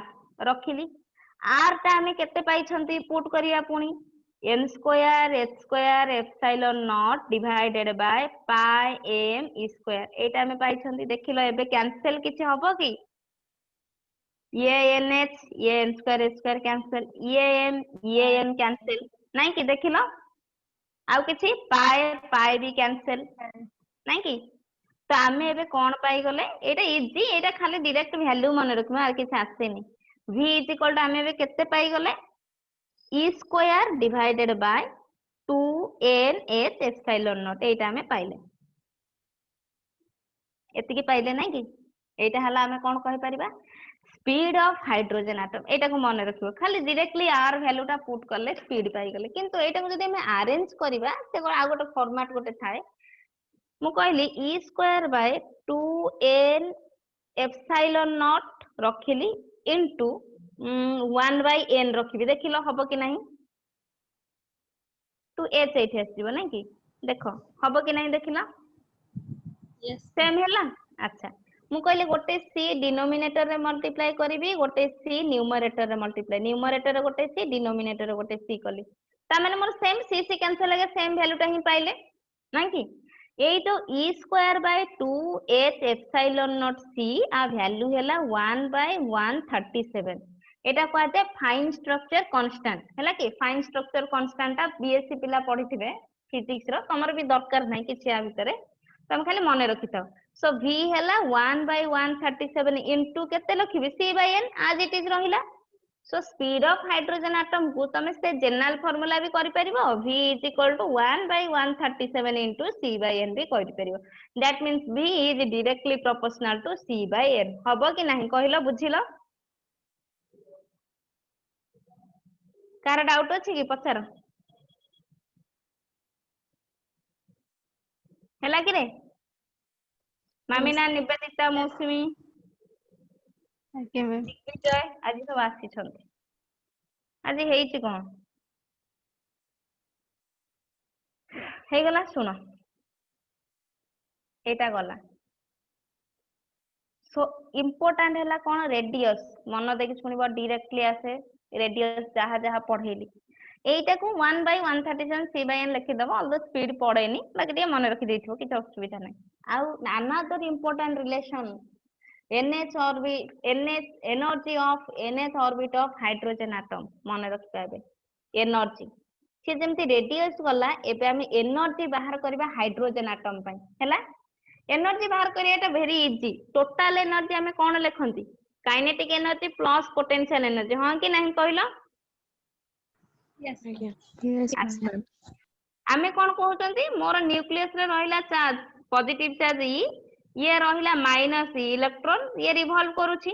ରଖିଲି r ଟା ଆମେ କେତେ ପାଇଛନ୍ତି ପୁଟ୍ କରିବା ପୁଣି n square h square epsilon naught divided by pi m e square ଏଇଟା ଆମେ ପାଇଛନ୍ତି ଦେଖିଲ ଏବେ କ୍ୟାନ୍ସେଲ କିଛି ହବ କି ये nh ये n square h square cancel ये n cancel ନାଇଁ କି ଦେଖିଲ ଆଉ କିଛି ପାଏ ପାଏ ବି cancel ନାଇଁ କି ତ ଆମେ ଏବେ କଣ ପାଇଗଲେ ଏଇଟା ଇଜି ଏଇଟା ଖାଲି ଡାଇରେକ୍ଟ ଭ୍ୟାଲ୍ୟୁ ମନେ ରଖିବା ଆଉ କିଛି ଆସେନି v is equal to ଆମେ ଏବେ କେତେ ପାଇଗଲେ e square divided by 2nh epsilon naught ଏଇଟା ଆମେ ପାଇଲେ ଏତିକି ପାଇଲେ ନାଇଁ କି ଏଇଟା ହେଲା ଆମେ କଣ କହିପାରିବା स्पीड ऑफ हाइड्रोजन आटम एटा को मन रखिबो खाली डायरेक्टली आर वैल्यू टा पुट करले स्पीड पाई गले किंतु एटा को जदी हमें अरेंज करबा से आ गोटे फॉर्मेट गोटे थाए मु कहली e square by 2n epsilon naught रखिली इनटू 1 बाय n रखिबी देखिलो हबो कि नाही 2h एठी आसीबो नै कि देखो हबो कि नाही देखिलो Yes, सेम हैला अच्छा मु कहले गोटे c डिनोमिनेटर रे मल्टीप्लाई करिवि गोटे c न्यूमरेटर रे मल्टीप्लाई न्यूमरेटर रे गोटे c डिनोमिनेटर रे गोटे c कली ता माने मोर सेम c c कैंसिल लगे सेम वैल्यू टा ही पाइले नै कि एई तो e square by 2h epsilon naught c आ वैल्यू हैला 1/137 एटा कहते जाय फाइन स्ट्रक्चर कांस्टेंट हैला कि फाइन स्ट्रक्चर कांस्टेंट ता बीएससी पिला पढिथिबे फिजिक्स रो तमर भी दरकार नै कि आ भितरे तम खाली मने रखिथाओ सो v हैला 1/137 इनटू केते लखिबे c by n आज इट इज रहिला so speed of hydrogen atom को तमे से जनरल फार्मूला भी करि परिबो v is equal to 1/137 into c by n भी करि परिबो that means v is directly proportional to c by n हबो कि नाही कहिलो बुझिलो कार डाउट अछि कि पचार हैला कि रे मामिना निवेदिता मौसुमी okay, ma'am. दिग्विजय आज सब आसीछन्ति आज हेइछि कोन हेगला सुनो एटा गला सो इम्पोर्टेंट है कौन रेडियस मन देखि सुनिबो डायरेक्टली आसे रेडियस जहा जहा पढ़ेली एटा को 1/137 c/n लिखि दबो ऑल द स्पीड पढ़ेनी बाकी टे मन रखि देथिबो कि असुविधा नै आउ another important relation NH orbit NH energy of NH orbit of hydrogen atom मन रखि पाबे एनर्जी से जेमती रेडियस गला एबे हम एनर्जी बाहर करबा हाइड्रोजन एटम पई हैला एनर्जी बाहर करियाटा भेरी इजी टोटल एनर्जी हमें कौन लिखंती kinetic energy plus potential energy हां कि नहीं कहलो Yes. ଆଜ୍ଞା yes अच्छा ma'am आमे कौन कहउचंती मोर न्यूक्लियस रे रहिला चार्ज पॉजिटिव चार्ज ये रहिला माइनस इलेक्ट्रॉन ये रिवॉल्व करूची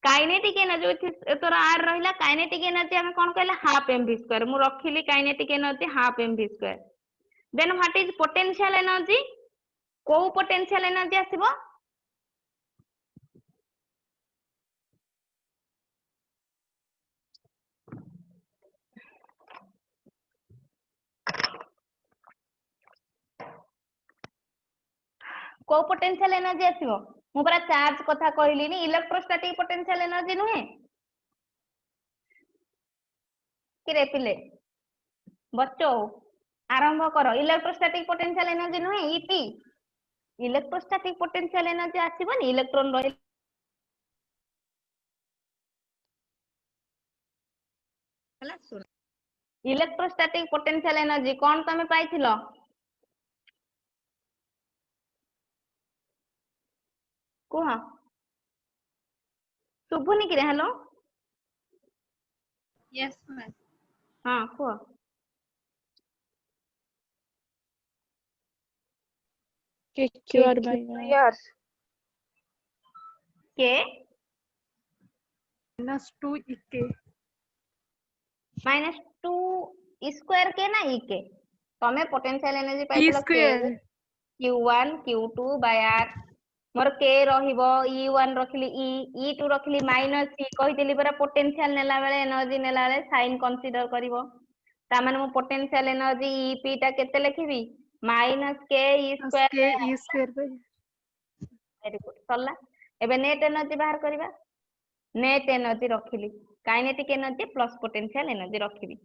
काइनेटिक एनर्जी तोर आर रहिला काइनेटिक एनर्जी हमें कौन कहला हाफ mv स्क्वायर मु रखिली kinetic energy half mv square then what is potential energy को पोटेंशियल एनर्जी आसीबो को पोटेंशियल एनर्जी आसीबो मु परा चार्ज कथा कहली नी इलेक्ट्रोस्टैटिक पोटेंशियल एनर्जी नुहे कि रे पिले बच्चो आरंभ करो इलेक्ट्रोस्टैटिक पोटेंशियल एनर्जी नुहे ईटी इलेक्ट्रोस्टैटिक पोटेंशियल एनर्जी आसीबोनी इलेक्ट्रॉन रही हला सुन इलेक्ट्रोस्टैटिक पोटेंशियल एनर्जी कौन तमे पाइथिलो कुह शुभुनी कि रे हेलो Yes, ma'am. हां कुह KQR by R के -2 EK. -2 स्क्वायर के ना ई के तमे पोटेंशियल एनर्जी E पाइथिलो के square. Q1 Q2 bye R मोर के रहिबो E1 रखिली E2 रखिली माइनस C कहितली परा पोटेंशियल नेला बेले एनर्जी नेला बेले साइन कंसीडर करिवो ता माने मो पोटेंशियल एनर्जी EP ता केते लिखिबी -k E Plus square K E square by. Very good Sarala एबे नेट एनर्जी बाहर करिबा नेट एनर्जी रखिली kinetic energy plus potential energy रखिबी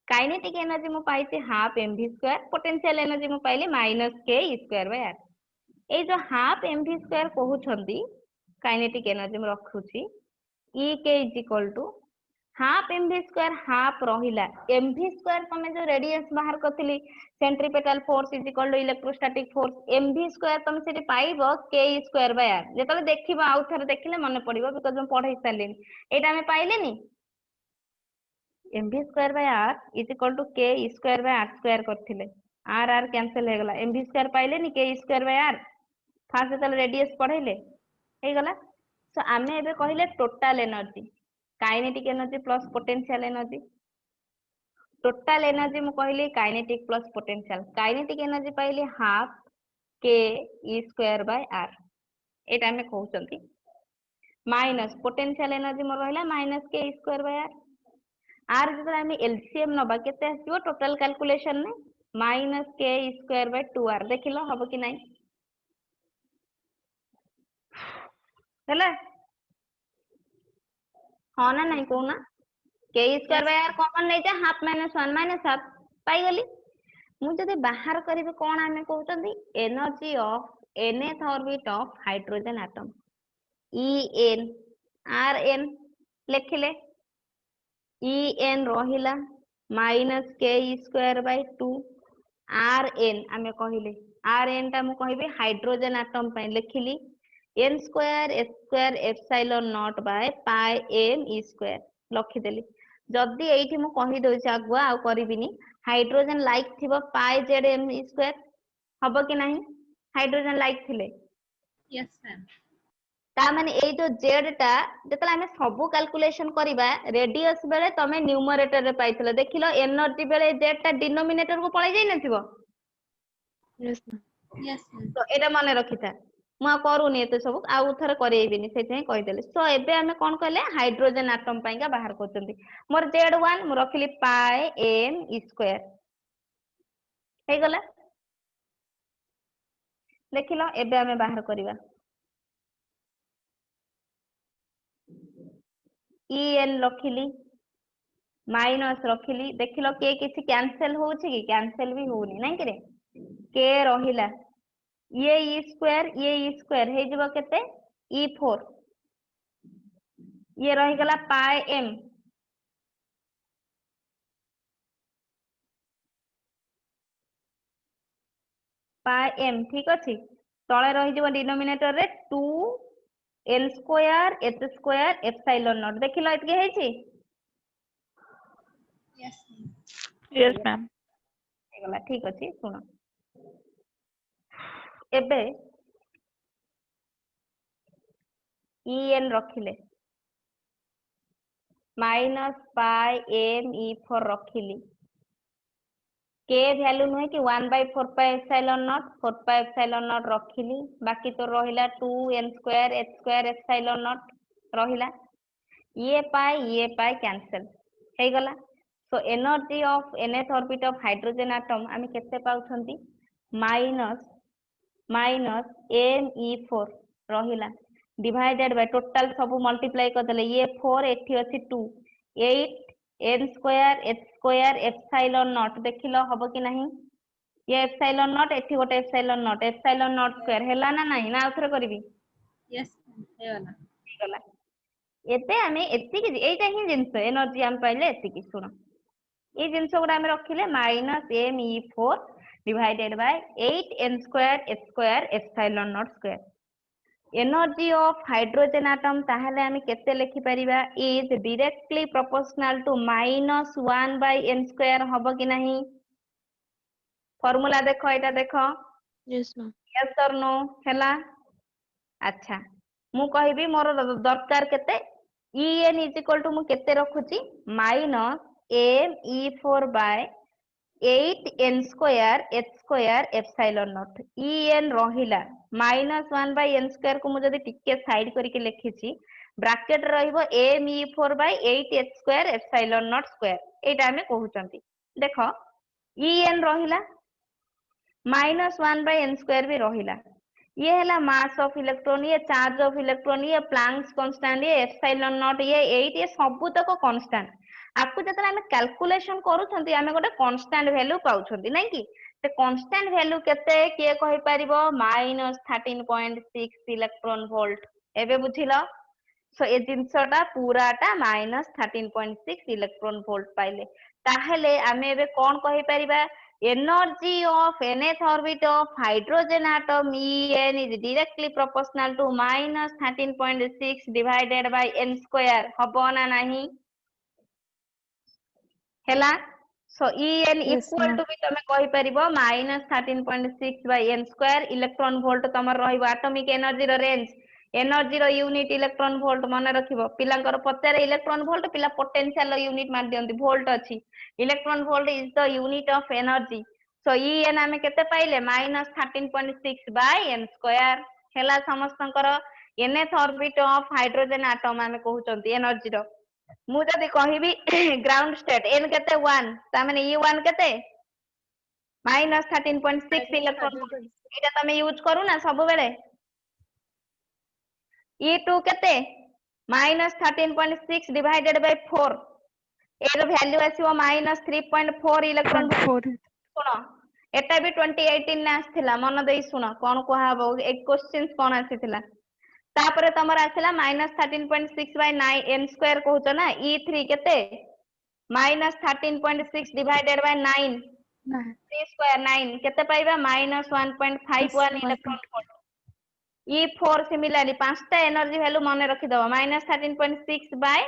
काइनेटिक एनर्जी मु पाइते half mv square potential energy मु पाइले -k E square by R ए जो हाफ mv स्क्वायर कहउछंती काइनेटिक एनर्जी मु रखुची E k is equal to half mv square half रहिला mv स्क्वायर तमे जो रेडियस बाहर करथिली centripetal force is equal to electrostatic force mv square तमे सेठी पाइबो k E square by R जेतले देखिबो आउ थरे देखिले मन पड़िबो बिकॉज़ हम पढै सालेनी एटा हमें पाइलेनी mv square by R is equal to k E square by R square करथिले R R कैंसिल हे गला mv स्क्वायर पाइलेनी k E square by R first जेतले रेडियस पढैले हे गला सो आमे एबे कहिले total energy kinetic energy plus potential energy total energy मु कहली kinetic plus potential kinetic energy पाइली half k E square by R एटा हमें कहउचंती माइनस पोटेंशियल एनर्जी मोर रहला -k E square by R R जेतले हमें एलसीएम नबा केते आसीबो टोटल कैलकुलेशन ने -k E square bye 2R देखिलो हबो कि नाही ହେଲା ହଁ ନା ନାଇଁ କହୁନା k square by r common नै जा हाफ -1 हाफ पाई गली मु जदि बाहर करिवे कोन आमे कहउचंदी energy of nth orbit of hydrogen atom En Rn लेखिले En रहिला -k E square by 2 Rn आमे कहिले Rn ता मु कहिबे हाइड्रोजन एटम पय लेखिली n square s square epsilon naught by pi m E square लखिदेली जदि एठी मु कहि दोछि आगुआ आ करिबिनी हाइड्रोजन लाइक थिबो पाई zm E स्क्वायर हबो कि नाही हाइड्रोजन लाइक थिले Yes, ma'am. ता माने ए जो z टा जतला हमें सबु कैलकुलेशन करिबा रेडियस बेले तमे न्यूमरेटर रे पाइथिलो देखिलो एनर्जी बेले z टा डिनोमिनेटर को पळै जाई नथिबो yes ma'am Yes, ma'am. तो एटा माने रखिता मु करूनी एते सब आउ थरे करेइबिनी सेथे कहि देले सो एबे हमें कोन कहले हाइड्रोजन एटम पाइका बाहर करचंती मोर z1 मु रखिली पाई m E स्क्वायर हे गला देखिल एबे आमे बाहर करिवा en रखिली माइनस रखिली देखिल के किसी कैंसिल होउछि कि कैंसिल भी होउनी नहीं कि रे के रहिला ये ई स्क्वायर हे जबो केते e4 ये रही गला पाई m पाई m ठीक अछि तळे रही जबो डिनोमिनेटर रे 2 n square h square epsilon naught देखिलो एतके हेछि Yes, ma'am. Yes, ma'am. हेगला ठीक अछि सुनो एबे en रखिले माइनस पाई m e4 रखिली के वैल्यू नुहे कि 1/4 pi epsilon naught 4 pi epsilon naught रखिली बाकी तो रहिला 2 n square h square epsilon naught रहिला ये पाई कैंसिल हे गला so energy of nth orbit of hydrogen atom आमे केते पाउछंती माइनस me4 रहिला डिवाइडेड बाय टोटल सब मल्टीप्लाई कर देले ये 4 एठी अछि 2 8 n square h square epsilon naught देखिलो हबो कि नहीं ये एप्सिलॉन नॉट एठी गोटे एप्सिलॉन नॉट स्क्वायर हैला ना नहीं ना आउथरे करबी Yes, ma'am. हेगला गला एते आमे एति कि एटा ही जिंस एनर्जी हम पाइले एति कि सुनो ए जिंस गुडा आमे रखिले -me4 divided by 8 n square h square epsilon naught square energy of hydrogen atom ताहले आमे केते लिखि परिबा is directly proportional to -1/n square हबो कि नहीं फार्मूला देखो एटा देखो यस मैम यस और नो हैला अच्छा मु कहबी मोर दरकार केते en इज इक्वल टू मु केते रखुची -me4 by 8 n square h square epsilon naught en रहिला -1/n स्क्वायर को मु जदी टिके साइड करके लिखिची ब्रैकेट रहइबो me4 by 8 h square epsilon naught square एटा हमें कहउचंती देखो en रहिला -1/n स्क्वायर भी रहिला ये हैला मास ऑफ इलेक्ट्रॉन ये चार्ज ऑफ इलेक्ट्रॉन ये प्लैंक्स कांस्टेंट ये एप्सिलॉन नॉट ये 8 ये सब तक कांस्टेंट आपको जतरा हमें कैलकुलेशन करूछंती हमें गोटे कांस्टेंट वैल्यू पाउछंती नै कि ते कांस्टेंट वैल्यू केते के कहि परिबो -13.6 इलेक्ट्रॉन वोल्ट एबे बुझिलो सो ए जिंसटा पूराटा -13.6 इलेक्ट्रॉन वोल्ट पाइले ताहेले आमे एबे कोन कहि परिबा energy of nth orbit of hydrogen atom En is directly proportional to -13.6 divided by n square हबो ना नहीं हैला सो En Yes, equal ma'am. to भी तमे कहि परिबो -13.6 by n square electron volt तमर रहिबो एटॉमिक एनर्जी रो रेंज एनर्जी रो यूनिट इलेक्ट्रॉन वोल्ट मन रखिबो पिलांकर पचारे इलेक्ट्रॉन वोल्ट पिला पोटेंशियल यूनिट मार दियंती वोल्ट अछि electron volt is the unit of energy so En आमे केते पाइले -13.6 by n स्क्वायर हैला समस्तंकर nth orbit of hydrogen atom आमे कहउचंती एनर्जी रो मु जदी कहिबी ग्राउंड स्टेट n केते 1 ता माने E1 केते -13.6 इलेक्ट्रॉन एटा तमे यूज करू ना सब बेले E2 केते -13.6 डिवाइडेड बाय 4 एरो वैल्यू आसीबो -3.4 इलेक्ट्रॉन 24. सुनो एटा भी 2018 ने आस्थिला मन देई सुनो कोन कहबो एक क्वेश्चंस कोन आसीथिला तापरे तमर आसिला -13.6 by 9 n स्क्वायर कहउछ ना E3 केते -13.6 डिवाइडेड बाय 9 Nah. 3 स्क्वायर 9 केते पाइबा -1.51 इलेक्ट्रॉन वोल्ट E4 सिमिलरली पांचटा एनर्जी वैल्यू मने रखि दबो -13.6 by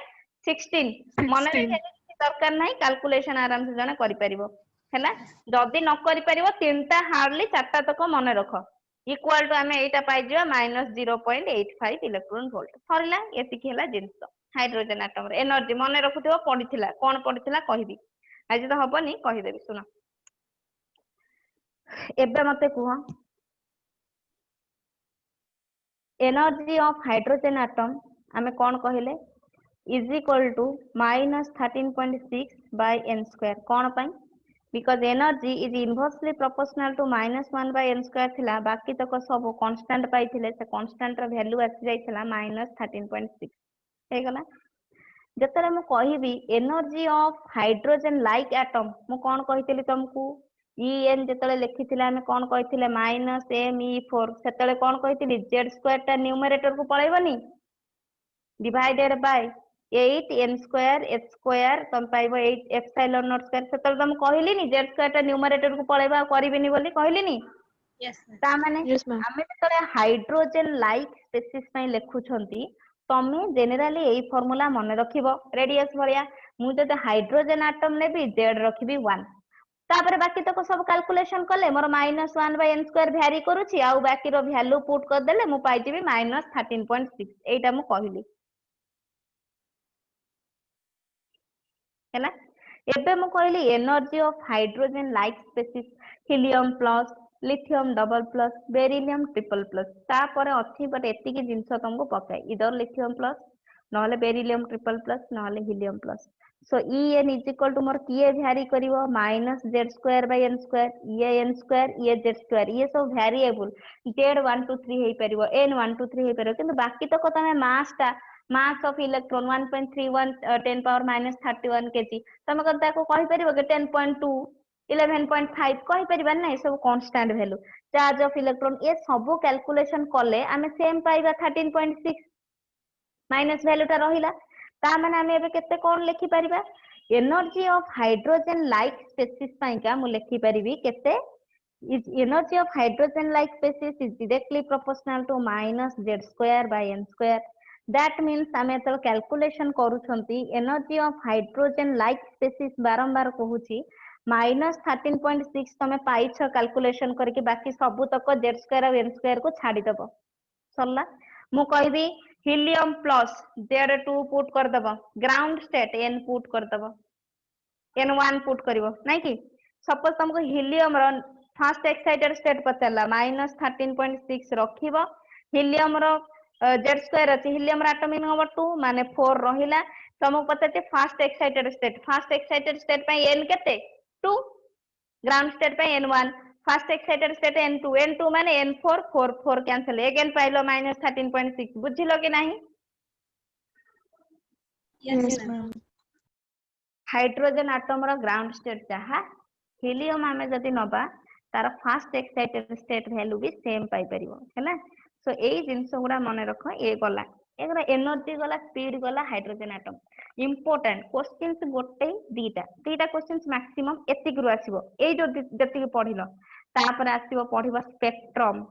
16 मने 16. रखे दरकार नाही कैलकुलेशन आराम से जने करि परिबो हैला जदी न करि परिबो तीनटा हार्डली चारटा तक मने रखो इक्वल टू हमें एटा पाइ जिवा -0.85 इलेक्ट्रॉन वोल्ट फरला एतिकी हैला जिंस हाइड्रोजन एटम रे एनर्जी मने रखुथिबो पडिथिला कोन पडिथिला कहिबी आज तो हबनी कहि देबी सुनो एबे मते कुह एनर्जी ऑफ हाइड्रोजन एटम आमे कोन कहिले is equal to -13.6 by n square कोन पई because energy is inversely proportional to -1 by n square थिला बाकी तक सब कांस्टेंट पाइथिले से कांस्टेंट र वैल्यू आसी जाइथिला -13.6 हे गला जतरे मु कहिबी energy of hydrogen like atom मु कोन कहितली तुमको En जतले लिखिथिले हमें कोन कहिथिले -me4 सेतले कोन कहितली z² ता न्यूमरेटर को पळैबनी divided by 8 n square h square तुम पाइबो 8 epsilon naught square सेतले तुम कहली नी z² ता न्यूमरेटर को पळैबा करिबिनी बोली कहली नी Yes, ma'am. ता माने यस मैम आमे तले हाइड्रोजन लाइक स्पेसिस पई लेखुछंती तमे जनरली एई फार्मूला मन रखिबो रेडियस भरिया मु जते हाइड्रोजन एटम नेबी z रखिबी 1 तापर बाकी तक सब कैलकुलेशन कले मोर -1 by n square वैरी करूची आउ बाकी रो वैल्यू पुट कर देले मु पाई जिबी -13.6 एटा मु कहली हैला एबे मु कहली energy of hydrogen like species helium plus lithium double plus beryllium triple plus तापर अछि बट एति की जिंस तुमको पकाय इधर लिथियम प्लस नहले बेरिलियम ट्रिपल प्लस नहले helium plus so En is equal to मोर किए वैरी करिवो -z² by n square ये n square ये z² ये सब वेरिएबल z1 2 3 हे परिवो n1 2 3 हे परिवो किंतु बाकी तो तमे mass of electron 1.31 10 power -31 kg तमे कता को कहि परिवो कि 10.2 11.5 कहि परिबा नै सब constant value charge of electron ये सब कैलकुलेशन कले आमे सेम पाइबा 13.6 माइनस वैल्यू ता रहिला ता माने आमे एबे केते कोन लिखि परिबा energy of hydrogen like species पाइका मु लिखि परिबी केते is energy of hydrogen like species is directly proportional to -z² by n square that means आमे तो कैलकुलेशन करूछंती energy of hydrogen like species बारंबार कहूची -13.6 तमे पाइछ कैलकुलेशन करके बाकी सब तक z² और n square को छाडी दबो सरला मु कहबी हीलियम प्लस z2 पुट कर दबो ग्राउंड स्टेट n पुट कर दबो n1 पुट करिवो नै कि सपोज तुमको helium row first excited state पचला -13.6 रखिबो helium रो z² अछि हीलियम रो एटॉमिक नंबर 2 माने 4 रहिला तुमको पचते फर्स्ट एक्साइटेड स्टेट पई n केते 2 ग्राउंड स्टेट पई n1 first excited state n2 माने n4 4 4 कैंसिल अगेन पाइलो -13.6 बुझिलो कि नाही Yes, yes ma'am. Ma'am hydrogen atom रो ग्राउंड स्टेट जहा हीलियम आमे जदी नबा तार फर्स्ट एक्साइटेड स्टेट वैल्यू भी सेम पाई परिबो हैला सो एई जिंस गुडा मने रखो ए गला एगरा एनर्जी गला स्पीड गला हाइड्रोजन एटम इंपोर्टेंट क्वेश्चंस गोटे दीटा क्वेश्चंस मैक्सिमम एतिक रु आसीबो ए जो जति पढिलो तापर आसीबो पढिबो स्पेक्ट्रम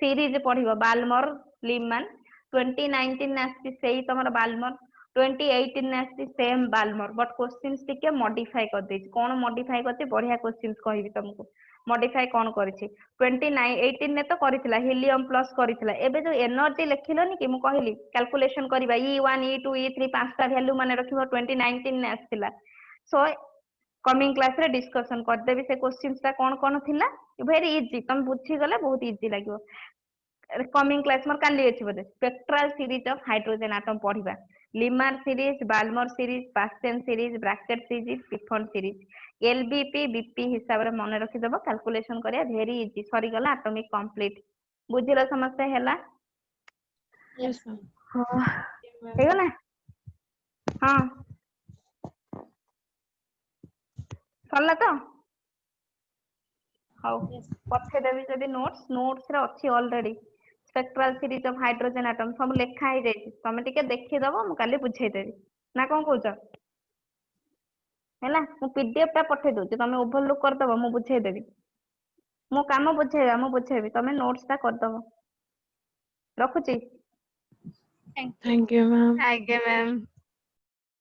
सीरीज पढिबो बाल्मर लीमान 2019 आसी सेही तमर बाल्मर 2018 ने आसी सेम बाल्मर बट क्वेश्चंस टिके मॉडिफाई कर देछि कोन मॉडिफाई करछि बढ़िया क्वेश्चंस कहबी तुमको मॉडिफाई कोन करिछि 2018 ने तो करिथिला हीलियम प्लस करिथिला एबे जो एनर्जी लेखिलोनी कि मु कहली कैलकुलेशन करबा E1 E2 E3 पांचटा वैल्यू माने रखिबो 2019 ने आसीला सो कमिंग क्लास रे डिस्कशन कर देबी से क्वेश्चंस ता कोन थिला वेरी इजी तुम बुझी गले बहुत इजी लागिवो कमिंग क्लास मोर काली अछि बदे spectral series of hydrogen atom पढिबा Lyman series Balmer series Paschen series Brackett series Pfund series LBP BP हिसाब रे मन रखि दबो कैलकुलेशन करिया वेरी इजी सरी गला एटॉमिक कंप्लीट बुझिलो समस्या हैला यस मैम हां हे गला हां सरला तो हाउ Yes. पठे देबी जदी नोट्स रे अछि already spectral series of hydrogen atom सब लेखा ही जाई तमे टिके देखि दबो मु काली बुझाई देबी ना कोन कहउछ हैला मु पीडीएफ ता पठे दउ तमे ओवरलुक कर दबो मु बुझाई देबी मो काम बुझाइबा मु बुझाइबी तमे नोट्स ता कर दबो रखुची Thank you. Thank you ma'am आज्ञा मैम।